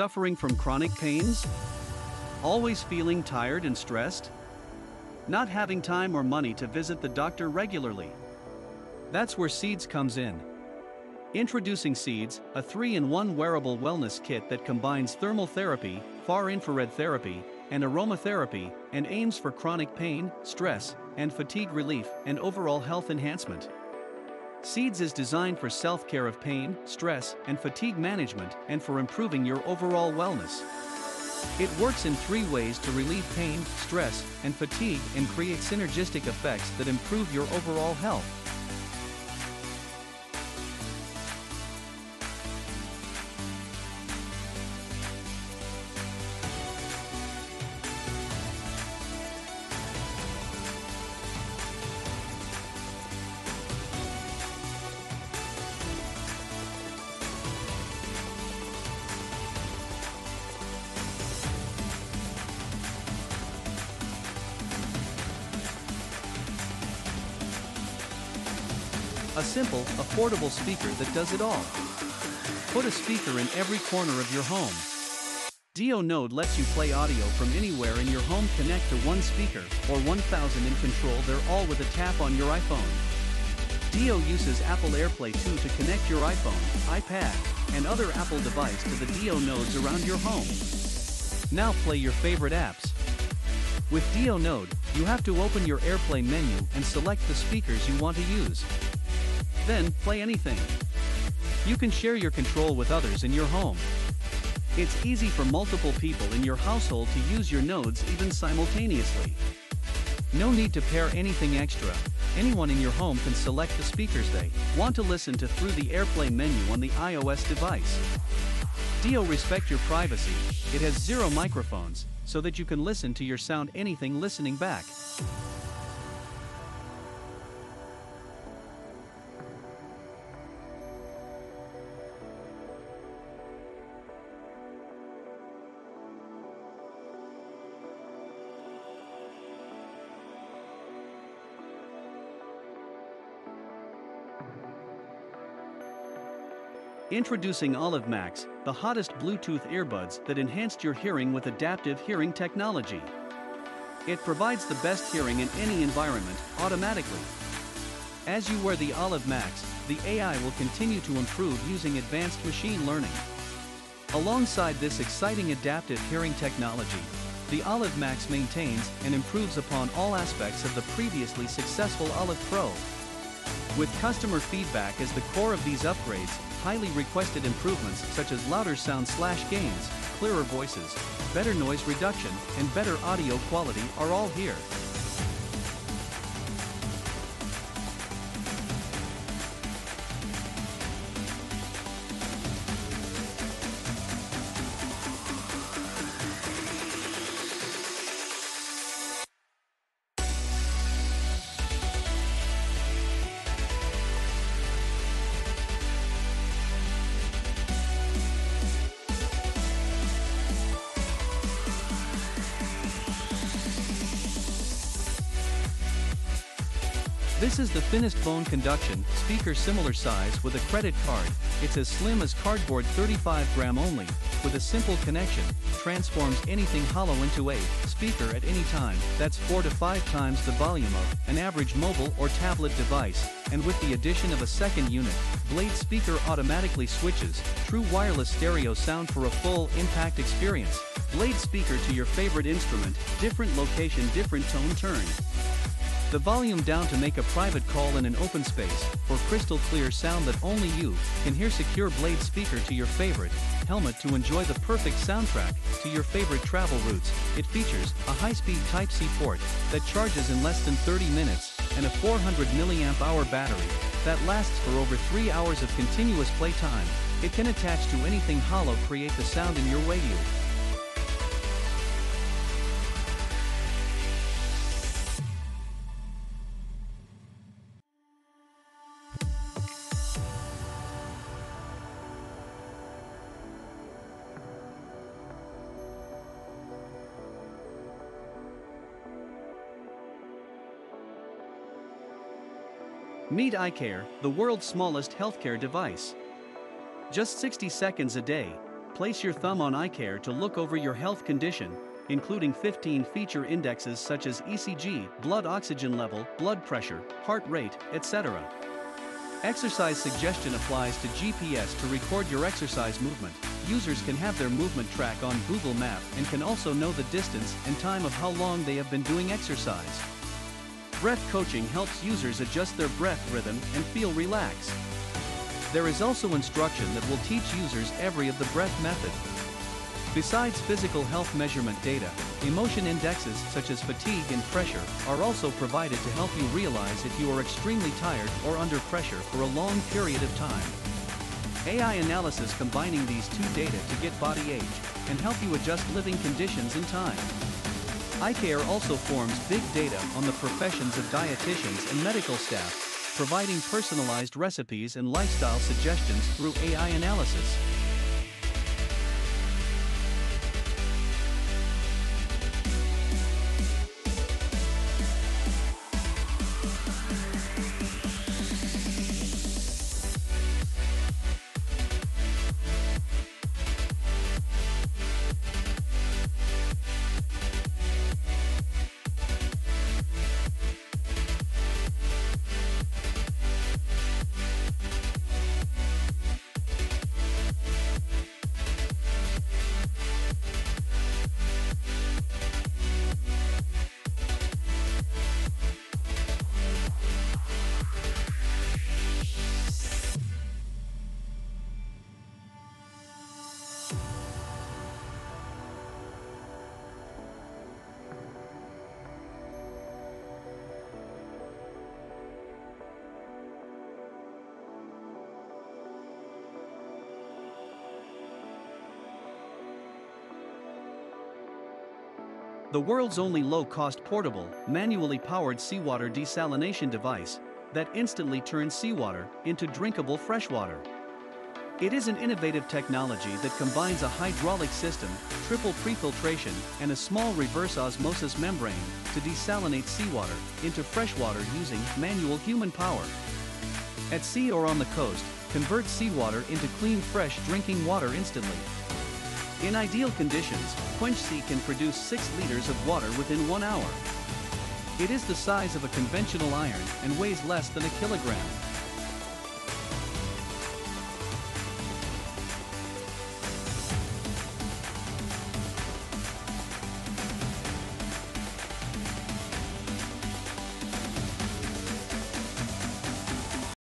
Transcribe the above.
Suffering from chronic pains? Always feeling tired and stressed? Not having time or money to visit the doctor regularly? That's where Seeds comes in. Introducing Seeds, a 3-in-1 wearable wellness kit that combines thermal therapy, far-infrared therapy, and aromatherapy, and aims for chronic pain, stress, and fatigue relief and overall health enhancement. Seeds is designed for self-care of pain, stress, and fatigue management and for improving your overall wellness. It works in 3 ways to relieve pain, stress, and fatigue and create synergistic effects that improve your overall health. A simple, affordable speaker that does it all. Put a speaker in every corner of your home. Donode lets you play audio from anywhere in your home. Connect to one speaker or 1000 in control. They're all with a tap on your iPhone. Dio uses Apple AirPlay 2 to connect your iPhone, iPad, and other Apple device to the Dio nodes around your home. Now play your favorite apps. With Donode, you have to open your AirPlay menu and select the speakers you want to use. Then, play anything. You can share your control with others in your home. It's easy for multiple people in your household to use your nodes even simultaneously. No need to pair anything extra. Anyone in your home can select the speakers they want to listen to through the AirPlay menu on the iOS device. Dio respects your privacy. It has 0 microphones, so that you can listen to your sound anything listening back. Introducing Olive Max, the hottest Bluetooth earbuds that enhanced your hearing with adaptive hearing technology. It provides the best hearing in any environment, automatically. As you wear the Olive Max, the AI will continue to improve using advanced machine learning. Alongside this exciting adaptive hearing technology, the Olive Max maintains and improves upon all aspects of the previously successful Olive Pro. With customer feedback as the core of these upgrades, highly requested improvements such as louder sound/gains, clearer voices, better noise reduction, and better audio quality are all here. This is the thinnest bone conduction speaker, similar size with a credit card. It's as slim as cardboard, 35 gram only, with a simple connection, transforms anything hollow into a speaker at any time. That's 4 to 5 times the volume of an average mobile or tablet device, and with the addition of a second unit, Blade speaker automatically switches true wireless stereo sound for a full impact experience. Blade speaker to your favorite instrument, different location, different tone turn. The volume down to make a private call in an open space, for crystal clear sound that only you can hear. Secure Blade speaker to your favorite helmet to enjoy the perfect soundtrack to your favorite travel routes. It features a high-speed Type-C port that charges in less than 30 minutes, and a 400 mAh battery that lasts for over 3 hours of continuous playtime. It can attach to anything hollow, create the sound in your way. Meet iCare, the world's smallest healthcare device. Just 60 seconds a day, Place your thumb on iCare to look over your health condition, including 15 feature indexes such as ECG, blood oxygen level, blood pressure, heart rate, etc. Exercise suggestion applies to GPS to record your exercise movement. Users can have their movement track on Google Map and can also know the distance and time of how long they have been doing exercise. Breath coaching helps users adjust their breath rhythm and feel relaxed. There is also instruction that will teach users every of the breath method. Besides physical health measurement data, emotion indexes such as fatigue and pressure are also provided to help you realize if you are extremely tired or under pressure for a long period of time. AI analysis combining these two data to get body age and help you adjust living conditions in time. iCare also forms big data on the professions of dietitians and medical staff, providing personalized recipes and lifestyle suggestions through AI analysis. The world's only low-cost portable, manually powered seawater desalination device that instantly turns seawater into drinkable freshwater. It is an innovative technology that combines a hydraulic system, triple prefiltration, and a small reverse osmosis membrane to desalinate seawater into freshwater using manual human power. At sea or on the coast, convert seawater into clean fresh drinking water instantly. In ideal conditions, Quench Sea can produce 6 liters of water within 1 hour. It is the size of a conventional iron and weighs less than a kilogram.